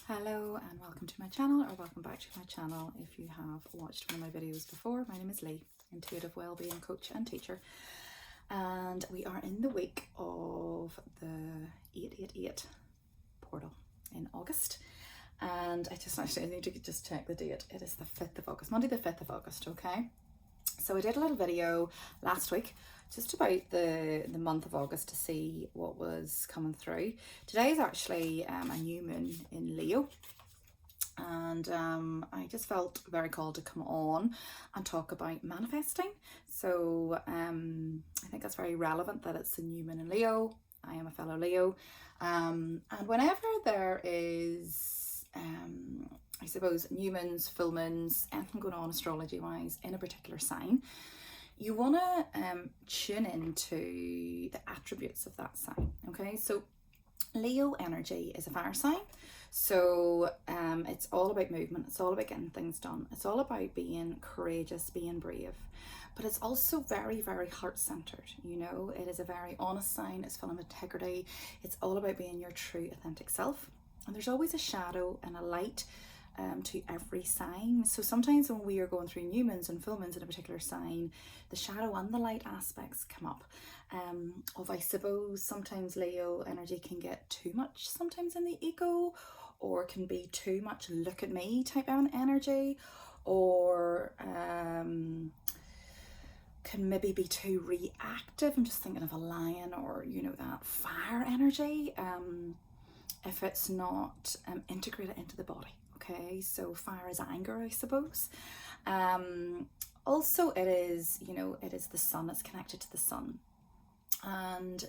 Hello and welcome to my channel, or welcome back to my channel if you have watched one of my videos before. My name is Leigh, intuitive wellbeing coach and teacher, and we are in the week of the 888 portal in August. And I just actually need to just check the date. It is the 5th of August, Monday the 5th of August, okay? So I did a little video last week just about the month of August to see what was coming through. Today is actually a new moon in Leo, and I just felt very called to come on and talk about manifesting. So I think that's very relevant that it's a new moon in Leo. I am a fellow Leo, and whenever there is I suppose new moons, full moons, anything going on astrology wise in a particular sign, you want to tune into the attributes of that sign. Okay, so Leo energy is a fire sign, so it's all about movement, it's all about getting things done, it's all about being courageous, being brave, but it's also very, very heart-centered. You know, it is a very honest sign, it's full of integrity, it's all about being your true authentic self, and there's always a shadow and a light to every sign. So sometimes when we are going through new moons and full moons in a particular sign, the shadow and the light aspects come up. Of, I suppose, sometimes Leo energy can get too much sometimes in the ego, or can be too much look at me type of energy, or can maybe be too reactive. I'm just thinking of a lion, or you know, that fire energy, if it's not integrated into the body. Okay, so fire is anger, I suppose. Also, it is, you know, it is the sun. It's connected to the sun, and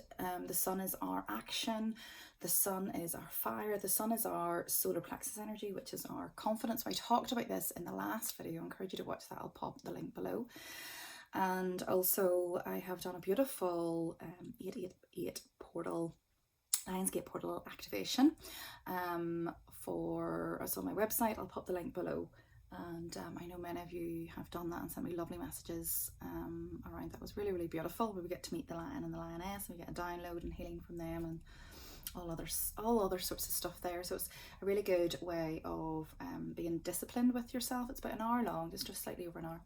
the sun is our action. The sun is our fire. The sun is our solar plexus energy, which is our confidence. So I talked about this in the last video. I encourage you to watch that. I'll pop the link below. And also, I have done a beautiful 888 portal, Lionsgate portal activation it's on my website. I'll pop the link below, and I know many of you have done that and sent me lovely messages around that. It was really, really beautiful. We get to meet the lion and the lioness, and we get a download and healing from them, and all other sorts of stuff there. So it's a really good way of being disciplined with yourself. It's about an hour long, just slightly over an hour,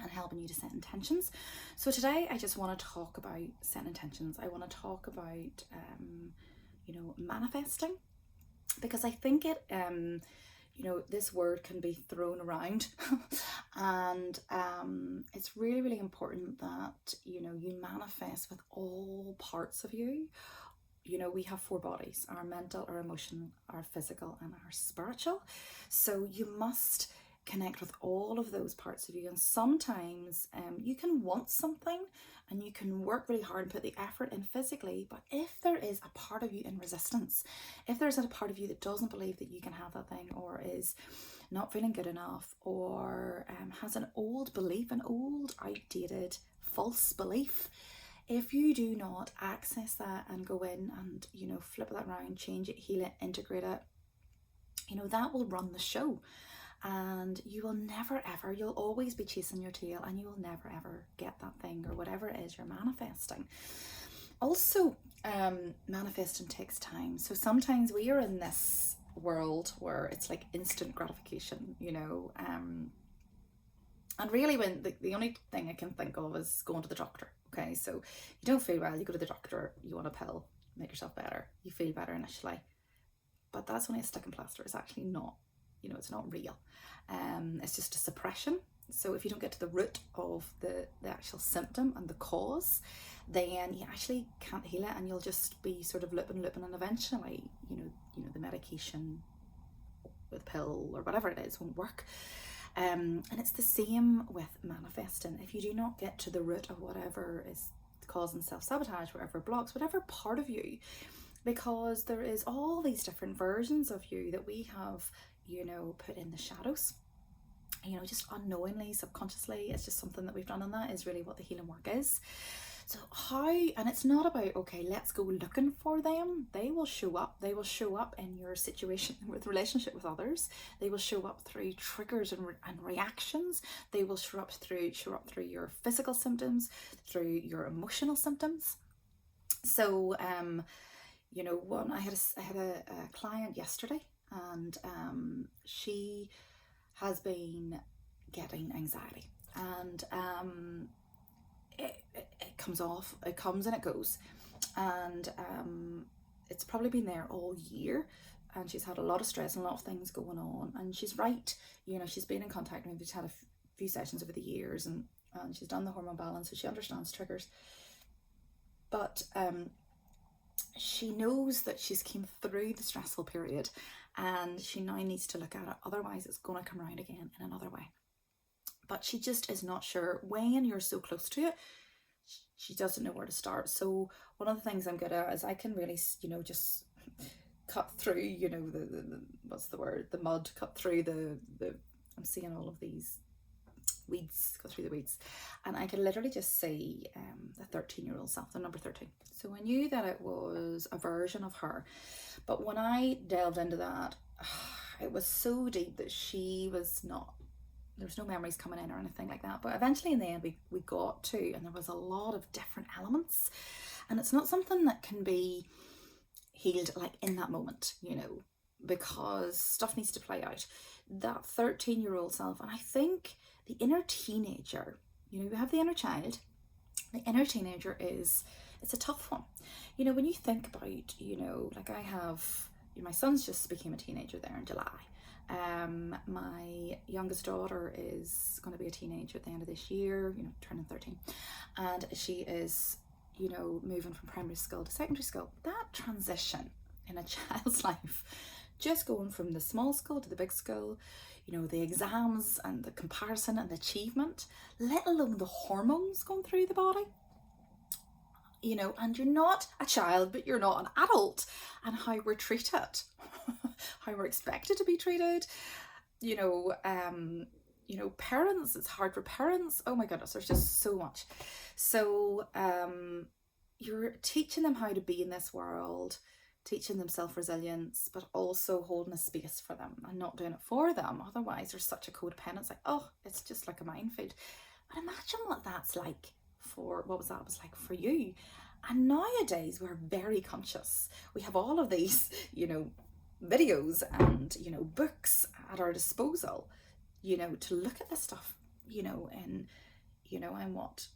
and helping you to set intentions. So today I just want to talk about setting intentions. I want to talk about you know, manifesting, because I think it you know, this word can be thrown around and it's really, really important that, you know, you manifest with all parts of you. You know, we have 4 bodies: our mental, our emotional, our physical, and our spiritual. So you must connect with all of those parts of you. And sometimes you can want something and you can work really hard and put the effort in physically, but if there is a part of you in resistance, if there's a part of you that doesn't believe that you can have that thing, or is not feeling good enough, or has an old belief, an old outdated false belief, if you do not access that and go in and, you know, flip that around, change it, heal it, integrate it, you know, that will run the show. And you will never ever, you'll always be chasing your tail, and you will never ever get that thing or whatever it is you're manifesting. Also, manifesting takes time. So sometimes we are in this world where it's like instant gratification, you know, and really when the only thing I can think of is going to the doctor. Okay, so you don't feel well, you go to the doctor, you want a pill, make yourself better, you feel better initially, but that's only a stick and plaster. It's actually not, you know, it's not real. It's just a suppression. So if you don't get to the root of the actual symptom and the cause, then you actually can't heal it, and you'll just be sort of looping, and eventually, you know, the medication with pill or whatever it is won't work. And it's the same with manifesting. If you do not get to the root of whatever is causing self-sabotage, whatever blocks, whatever part of you, because there is all these different versions of you that we have, you know, put in the shadows, you know, just unknowingly, subconsciously. It's just something that we've done, and that is really what the healing work is. So and it's not about, okay, let's go looking for them. They will show up. They will show up in your situation with relationship with others. They will show up through triggers and reactions. They will show up through your physical symptoms, through your emotional symptoms. So you know, I had a client yesterday, and she has been getting anxiety, and it comes off, it comes and it goes, and it's probably been there all year, and she's had a lot of stress and a lot of things going on, and she's right, you know, she's been in contact with me, we've had a few sessions over the years, and she's done the hormone balance, so she understands triggers, but she knows that she's came through the stressful period, and she now needs to look at it, otherwise it's going to come around again in another way. But she just is not sure. When you're so close to it, she doesn't know where to start. So one of the things I'm good at is I can really, you know, just cut through, you know, the what's the word, the mud, cut through the I'm seeing all of these weeds, cut through the weeds, and I can literally just see the 13-year-old self, the number 13. So I knew that it was a version of her, but when I delved into that, it was so deep that she was not, there was no memories coming in or anything like that. But eventually in the end we got to, and there was a lot of different elements, and it's not something that can be healed like in that moment, you know, because stuff needs to play out. That 13-year-old self, and I think the inner teenager, you know, we have the inner child, the inner teenager it's a tough one. You know, when you think about, you know, like I have, you know, my son's just became a teenager there in July. My youngest daughter is going to be a teenager at the end of this year, you know, turning 13, and she is, you know, moving from primary school to secondary school. That transition in a child's life, just going from the small school to the big school, you know, the exams and the comparison and the achievement, let alone the hormones going through the body, you know, and you're not a child, but you're not an adult, and how we're treated, how we're expected to be treated, you know, parents, it's hard for parents. Oh my goodness, there's just so much. So you're teaching them how to be in this world, teaching them self-resilience, but also holding a space for them and not doing it for them. Otherwise there's such a codependence, like, oh, it's just like a minefield. But imagine what that's like for, what was that, it was like for you. And nowadays we're very conscious. We have all of these, you know, videos and, you know, books at our disposal, you know, to look at this stuff, you know, and, you know, I'm what,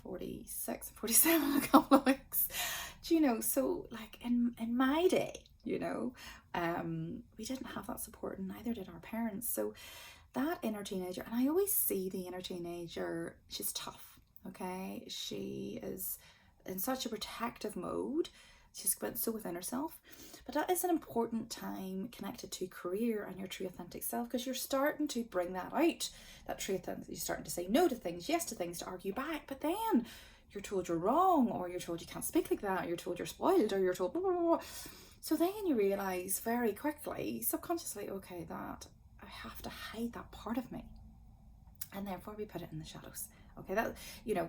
46, 47 in a couple of weeks, do you know, so like in my day, you know, we didn't have that support, and neither did our parents. So that inner teenager, and I always see the inner teenager, she's tough, okay, she is in such a protective mode, she's went so within herself. But that is an important time connected to career and your true authentic self, because you're starting to bring that out, that true authentic. You're starting to say no to things, yes to things, to argue back, but then you're told you're wrong, or you're told you can't speak like that, or you're told you're spoiled, or you're told blah, blah, blah. So then you realise very quickly, subconsciously, okay, that I have to hide that part of me, and therefore we put it in the shadows. Okay, that, you know,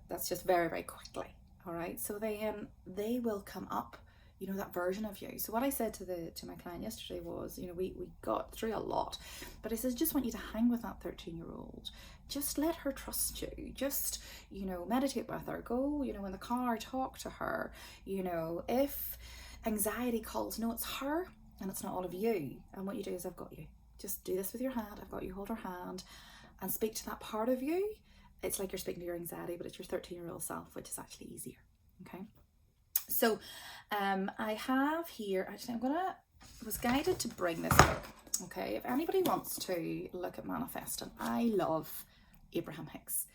that's just very, very quickly. All right, so then they will come up, you know, that version of you. So what I said to my client yesterday was, you know, we got through a lot, but I said, just want you to hang with that 13-year-old. Just let her trust you. Just, you know, meditate with her. Go, you know, in the car, talk to her. You know, if anxiety calls, no, it's her and it's not all of you. And what you do is, I've got you. Just do this with your hand. I've got you. Hold her hand and speak to that part of you. It's like you're speaking to your anxiety, but it's your 13-year-old self, which is actually easier. Okay. So I have here, actually I was guided to bring this book. Okay, if anybody wants to look at manifesting, I love Abraham Hicks.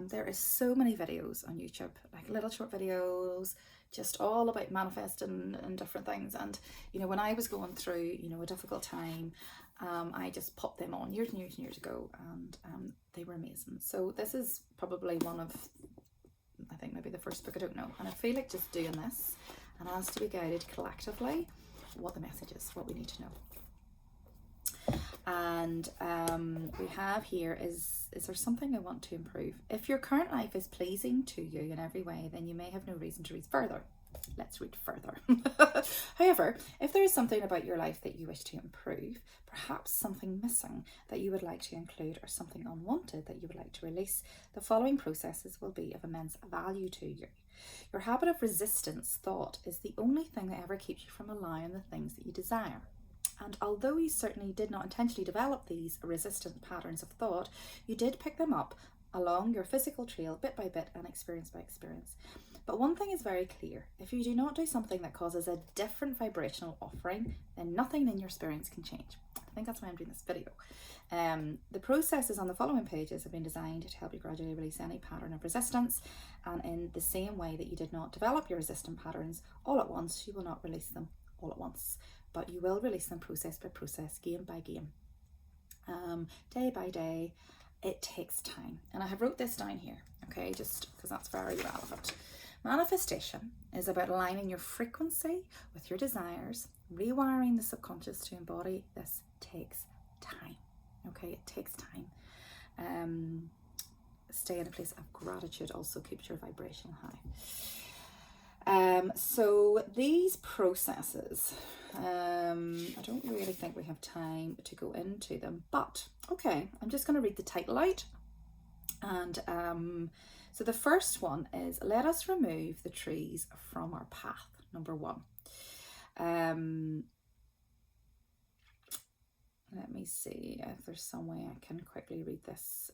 There is so many videos on YouTube, like little short videos, just all about manifesting and different things. And, you know, when I was going through, you know, a difficult time, I just popped them on years and years and years ago, and they were amazing. So this is probably one of, I think maybe the first book, I don't know. And I feel like just doing this and as to be guided collectively, what the message is, what we need to know. And we have here, is there something I want to improve? If your current life is pleasing to you in every way, then you may have no reason to read further. Let's read further. However, if there is something about your life that you wish to improve, perhaps something missing that you would like to include, or something unwanted that you would like to release, the following processes will be of immense value to you. Your habit of resistance thought is the only thing that ever keeps you from allowing the things that you desire. And although you certainly did not intentionally develop these resistant patterns of thought, you did pick them up along your physical trail bit by bit and experience by experience. But one thing is very clear: if you do not do something that causes a different vibrational offering, then nothing in your experience can change. I think that's why I'm doing this video. The processes on the following pages have been designed to help you gradually release any pattern of resistance, and in the same way that you did not develop your resistant patterns all at once, you will not release them all at once, but you will release them process by process, game by game, day by day. It takes time, and I have wrote this down here, okay, just because that's very relevant. Manifestation is about aligning your frequency with your desires. Rewiring the subconscious to embody this takes time. Okay, it takes time. Stay in a place of gratitude also keeps your vibration high. So these processes, I don't really think we have time to go into them, but okay, I'm just going to read the title out. And so the first one is, let us remove the trees from our path, number 1. Let me see if there's some way I can quickly read this.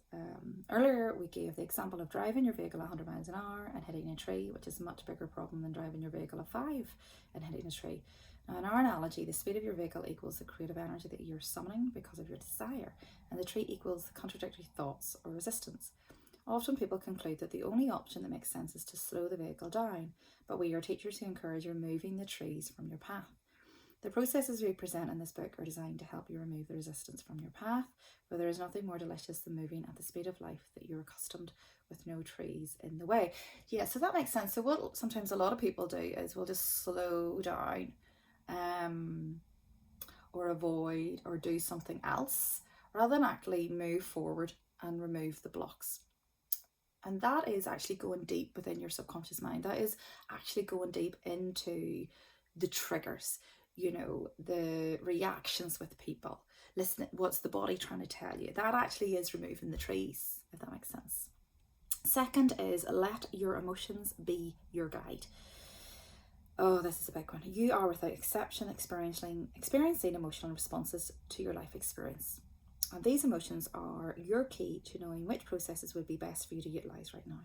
Earlier we gave the example of driving your vehicle 100 miles an hour and hitting a tree, which is a much bigger problem than driving your vehicle at 5 and hitting a tree. Now, in our analogy, the speed of your vehicle equals the creative energy that you're summoning because of your desire, and the tree equals the contradictory thoughts or resistance. Often people conclude that the only option that makes sense is to slow the vehicle down, but we are teachers who encourage removing the trees from your path. The processes we present in this book are designed to help you remove the resistance from your path, for there is nothing more delicious than moving at the speed of life that you're accustomed with no trees in the way. Yeah, so that makes sense. So what sometimes a lot of people do is we'll just slow down, or avoid or do something else rather than actually move forward and remove the blocks. And that is actually going deep within your subconscious mind. That is actually going deep into the triggers, you know, the reactions with people. Listen, what's the body trying to tell you? That actually is removing the trees, if that makes sense. Second is, let your emotions be your guide. Oh, this is a big one. You are without exception experiencing emotional responses to your life experience. And these emotions are your key to knowing which processes would be best for you to utilise right now.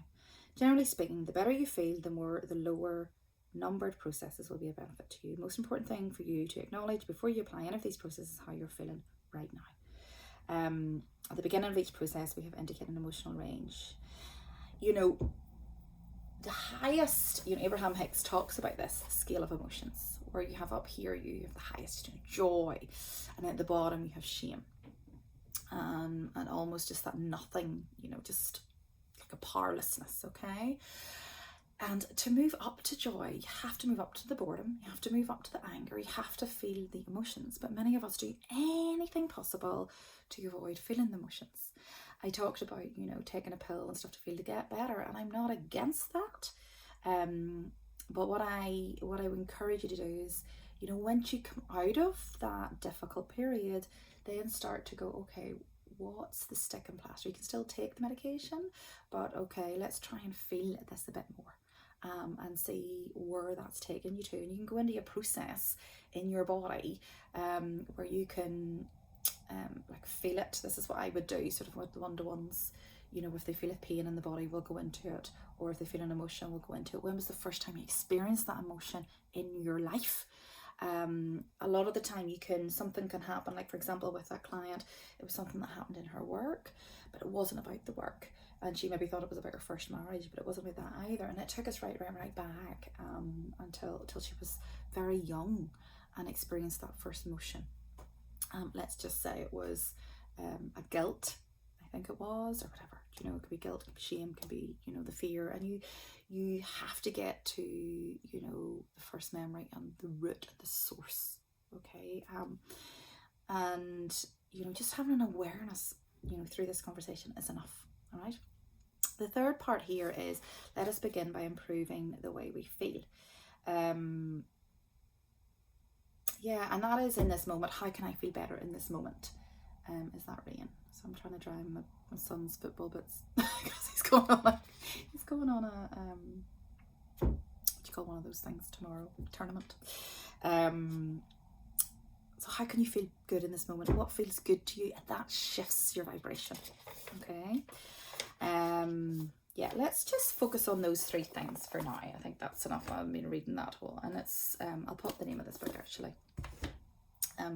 Generally speaking, the better you feel, the lower numbered processes will be a benefit to you. Most important thing for you to acknowledge before you apply any of these processes is how you're feeling right now. At the beginning of each process, we have indicated an emotional range. You know, the highest, you know, Abraham Hicks talks about this scale of emotions, where you have up here, you have the highest, you know, joy, and at the bottom you have shame. And almost just that nothing, you know, just like a powerlessness, okay? And to move up to joy, you have to move up to the boredom, you have to move up to the anger, you have to feel the emotions. But many of us do anything possible to avoid feeling the emotions. I talked about, you know, taking a pill and stuff to feel to get better, and I'm not against that. But what I would encourage you to do is, you know, once you come out of that difficult period, then start to go, okay, what's the stick and plaster? You can still take the medication, but okay, let's try and feel this a bit more, and see where that's taken you to. And you can go into a process in your body where you can like feel it. This is what I would do sort of with the one-to-ones. You know, if they feel a pain in the body, we'll go into it, or if they feel an emotion, we'll go into it. When was the first time you experienced that emotion in your life? A lot of the time something can happen, like for example with that client, it was something that happened in her work, but it wasn't about the work, and she maybe thought it was about her first marriage, but it wasn't about that either. And it took us right back until she was very young and experienced that first emotion. Let's just say it was a guilt, I think it was, or whatever. You know, it could be guilt, it could be shame, it could be, you know, the fear. And you have to get to, you know, the first memory and the root, the source, okay? And, you know, just having an awareness, you know, through this conversation is enough, all right? The third part here is, let us begin by improving the way we feel. Yeah, and that is in this moment. How can I feel better in this moment? Is that rain? So I'm trying to dry my son's football boots because he's going on a what do you call one of those things tomorrow? Tournament. So how can you feel good in this moment? What feels good to you? And that shifts your vibration. Okay. Yeah, let's just focus on those 3 things for now. I think that's enough. I've been reading that whole, and it's I'll put the name of this book actually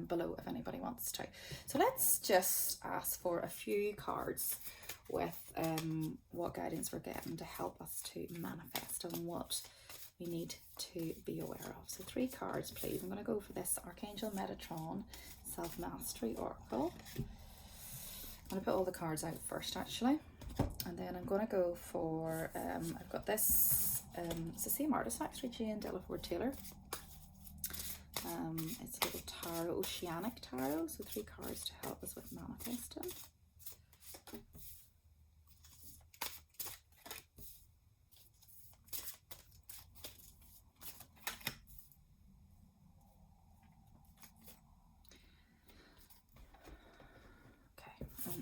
below if anybody wants to. So let's just ask for a few cards with what guidance we're getting to help us to manifest and what we need to be aware of. So 3 cards, please. I'm going to go for this Archangel Metatron Self-Mastery Oracle. I'm going to put all the cards out first, actually. And then I'm going to go for, I've got this, it's the same artist, actually, Jane Delaford Taylor. It's a little tarot, Oceanic Tarot. So 3 cards to help us with manifesting.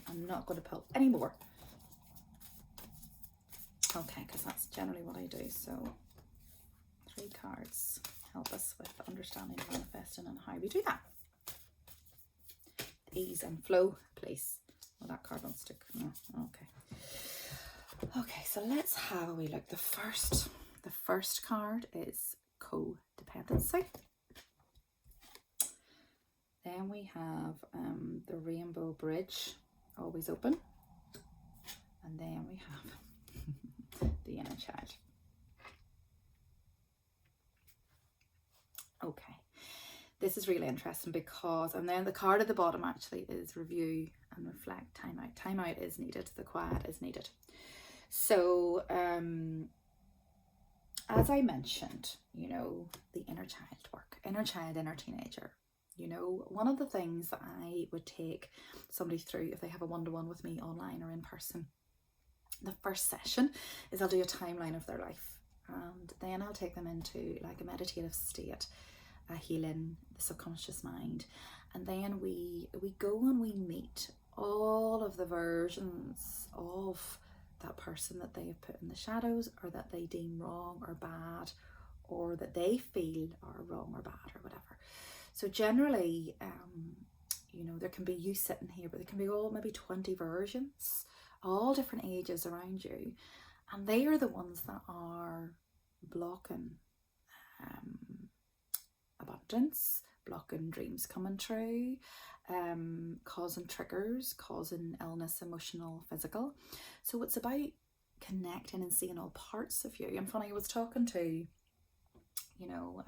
I'm not going to pull any more. Okay, because that's generally what I do. So 3 cards help us with understanding, manifesting, and how we do that. Ease and flow, please. Well, that card wants to. No, okay. Okay, so let's have a wee look. The first card is Codependency. Then we have the Rainbow Bridge, always open. And then we have the Inner Child. Okay, this is really interesting because, and then the card at the bottom actually is Review and Reflect, Time Out. Time out is needed, the quiet is needed. So, as I mentioned, you know, the inner child work, inner child, inner teenager. You know, one of the things that I would take somebody through if they have a one-to-one with me online or in person, the first session is I'll do a timeline of their life, and then I'll take them into like a meditative state, a healing the subconscious mind, and then we go and we meet all of the versions of that person that they have put in the shadows, or that they deem wrong or bad, or that they feel are wrong or bad or whatever. So generally, you know, there can be you sitting here, but there can be all maybe 20 versions, all different ages around you, and they are the ones that are blocking abundance, blocking dreams coming true, causing triggers, causing illness, emotional, physical. So it's about connecting and seeing all parts of you. And funny, I was talking to, you know,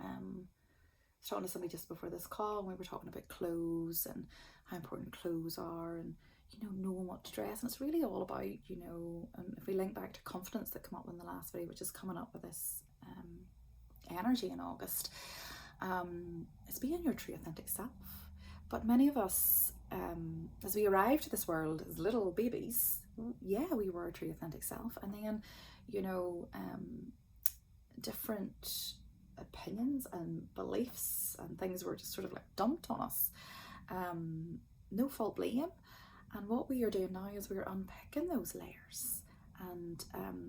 talking to somebody just before this call, and we were talking about clothes and how important clothes are, and you know, knowing what to dress. And it's really all about, you know, and if we link back to confidence that came up in the last video, which is coming up with this energy in August, it's being your true authentic self. But many of us, as we arrived to this world as little babies, yeah, we were our true authentic self, and then, you know, different opinions and beliefs and things were just sort of like dumped on us, no fault, blame. And what we are doing now is we're unpicking those layers and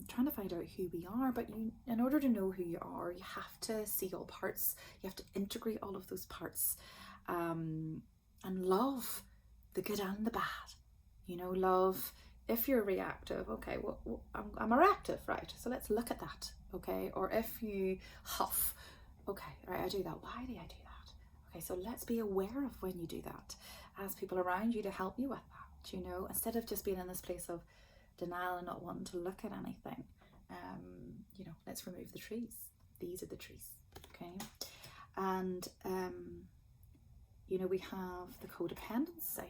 trying to find out who we are. But you, in order to know who you are, you have to see all parts, you have to integrate all of those parts, and love the good and the bad. You know, love if you're reactive, okay, well, I'm a reactive, right? So let's look at that, okay? Or if you huff, okay, right, I do that. Why do I do that? Okay, so let's be aware of when you do that. Ask people around you to help you with that, you know, instead of just being in this place of denial and not wanting to look at anything. You know, let's remove the trees. These are the trees, okay? And, you know, we have the codependency.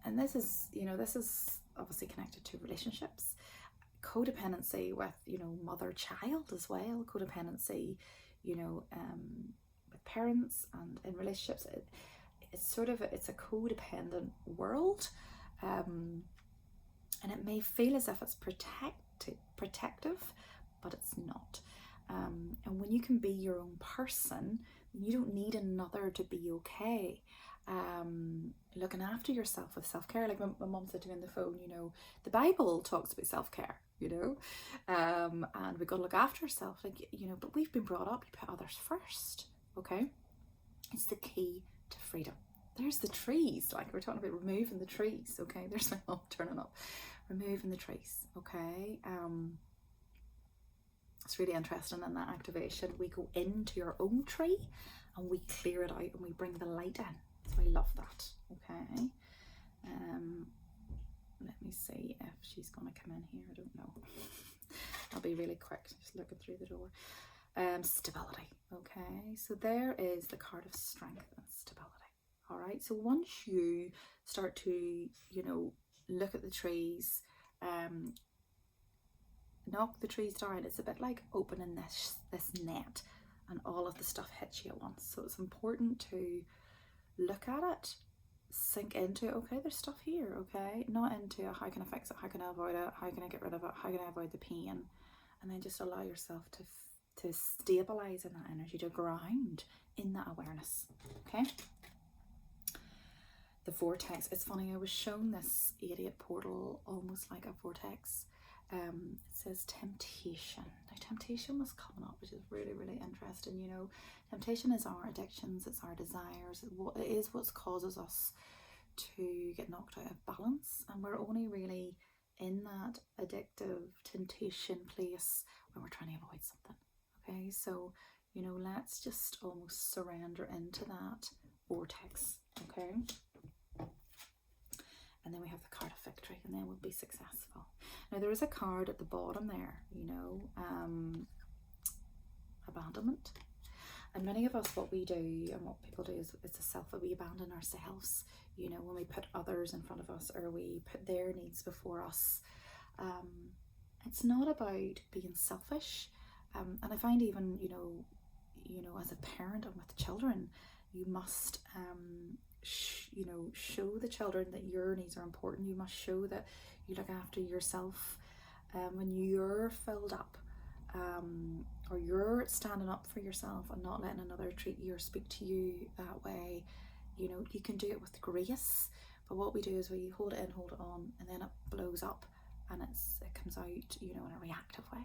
And this is, you know, this is obviously connected to relationships. Codependency with, you know, mother-child as well. Codependency, you know, with parents and in relationships. It's sort of, it's a codependent world. And it may feel as if it's protective, but it's not. And when you can be your own person, you don't need another to be okay. Looking after yourself with self-care, like my mum said to me on the phone, you know, the Bible talks about self-care, you know, and we've got to look after ourselves, like, you know, but we've been brought up, you put others first, okay? It's the key to freedom. There's the trees, like we're talking about removing the trees, okay? There's my mum turning up. Removing the trees, okay? It's really interesting in that activation. We go into your own tree and we clear it out and we bring the light in. So I love that, okay? Let me see if she's going to come in here. I don't know. I'll be really quick, just looking through the door. Stability, okay? So there is the card of strength and stability. All right, so once you start to, you know, look at the trees, knock the trees down, it's a bit like opening this net and all of the stuff hits you at once. So it's important to look at it, sink into it. Okay, there's stuff here, okay? Not into how can I fix it, how can I avoid it, how can I get rid of it, how can I avoid the pain? And then just allow yourself to stabilize in that energy, to ground in that awareness, okay? The vortex, it's funny, I was shown this 88 portal almost like a vortex. It says temptation. Now temptation was coming up, which is really, really interesting. You know, temptation is our addictions, it's our desires, it is what causes us to get knocked out of balance, and we're only really in that addictive temptation place when we're trying to avoid something. Okay, so, you know, let's just almost surrender into that vortex, okay? And then we have the card of victory, and then we'll be successful. Now there is a card at the bottom there, you know, abandonment. And many of us, what we do and what people do is it's a self that we abandon ourselves, you know, when we put others in front of us or we put their needs before us. It's not about being selfish. And I find even, you know, as a parent and with children, you must, you know, show the children that your needs are important. You must show that you look after yourself. When you're filled up, or you're standing up for yourself and not letting another treat you or speak to you that way, you know, you can do it with grace. But what we do is we hold it in, hold it on, and then it blows up and it comes out, you know, in a reactive way.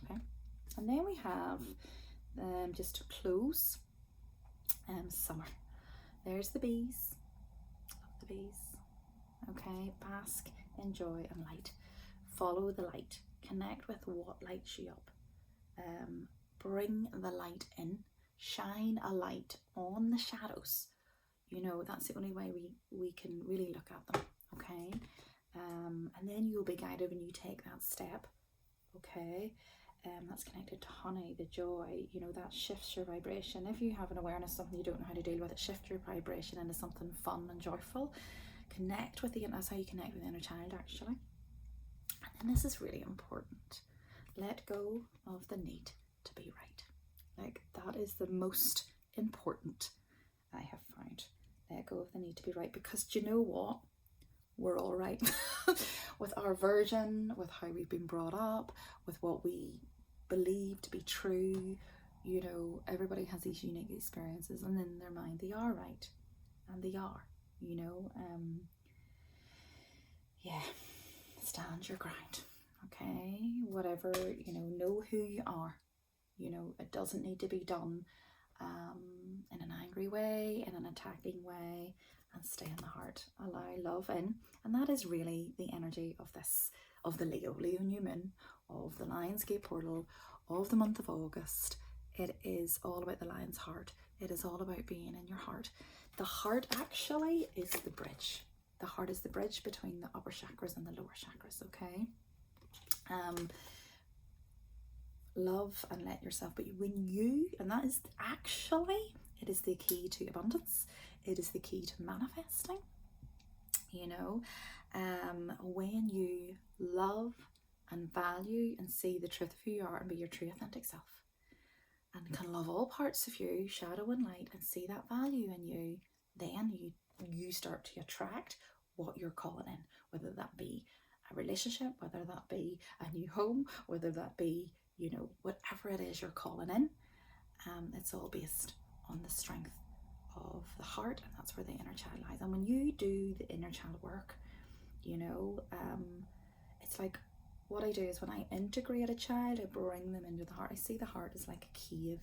Okay. And then we have, just to close, summer. There's the bees. Love the bees. Okay, bask in joy and light. Follow the light. Connect with what lights you up. Bring the light in. Shine a light on the shadows. You know, that's the only way we can really look at them. Okay, and then you'll be guided when you take that step. Okay. That's connected to honey, the joy, you know, that shifts your vibration. If you have an awareness of something you don't know how to deal with, it shifts your vibration into something fun and joyful. Connect with that's how you connect with the inner child, actually. And then this is really important. Let go of the need to be right. Like, that is the most important, I have found. Let go of the need to be right, because do you know what? We're all right with our version, with how we've been brought up, with what we believe to be true. You know, everybody has these unique experiences, and in their mind they are right, and they are, you know. Yeah, stand your ground, okay? Whatever, you know who you are. You know, it doesn't need to be done in an angry way, in an attacking way. And stay in the heart. Allow love in. And that is really the energy of this, of the Leo new moon, of the Lionsgate portal, of the month of August. It is all about the lion's heart. It is all about being in your heart. The heart actually is the bridge. The heart is the bridge between the upper chakras and the lower chakras, okay? Love and let yourself be. When you, and that is actually, it is the key to abundance. It is the key to manifesting, you know. When you love and value and see the truth of who you are and be your true authentic self, and can love all parts of you, shadow and light, and see that value in you, then you start to attract what you're calling in, whether that be a relationship, whether that be a new home, whether that be, you know, whatever it is you're calling in. It's all based on the strength of the heart, and that's where the inner child lies. And when you do the inner child work, you know, it's like, what I do is when I integrate a child, I bring them into the heart. I see the heart as like a cave,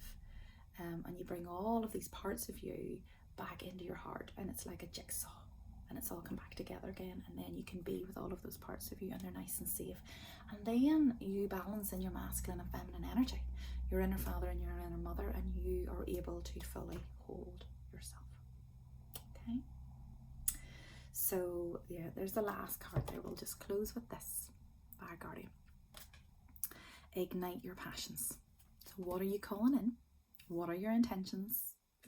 and you bring all of these parts of you back into your heart, and it's like a jigsaw, and it's all come back together again, and then you can be with all of those parts of you, and they're nice and safe. And then you balance in your masculine and feminine energy, your inner father and your inner mother, and you are able to fully hold yourself. Okay, so yeah, there's the last card there. We'll just close with this. Fire Guardian. Ignite your passions. So what are you calling in? What are your intentions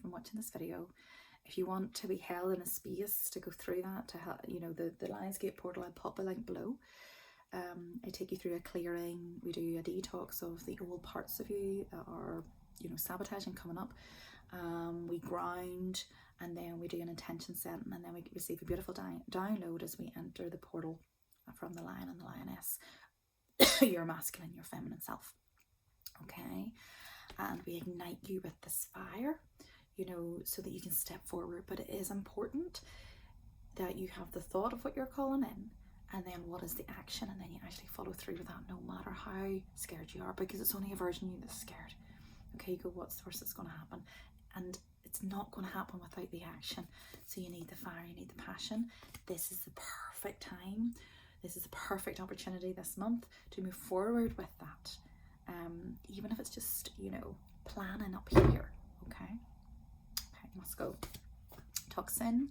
from watching this video? If you want to be held in a space to go through that, to help, you know, the Lionsgate portal, I'll pop the link below. I take you through a clearing. We do a detox of the old parts of you that are, you know, sabotaging coming up. We ground, and then we do an intention setting, and then we receive a beautiful download as we enter the portal from the lion and the lioness, your masculine, your feminine self. Okay, and we ignite you with this fire, you know, so that you can step forward. But it is important that you have the thought of what you're calling in, and then what is the action, and then you actually follow through with that, no matter how scared you are, because it's only a version of you that's scared. Okay, you go, what's the worst that's going to happen? And it's not going to happen without the action. So you need the fire, you need the passion. This is the perfect time. This is the perfect opportunity this month to move forward with that. Even if it's just, you know, planning up here. Okay, let's go. Tucks in,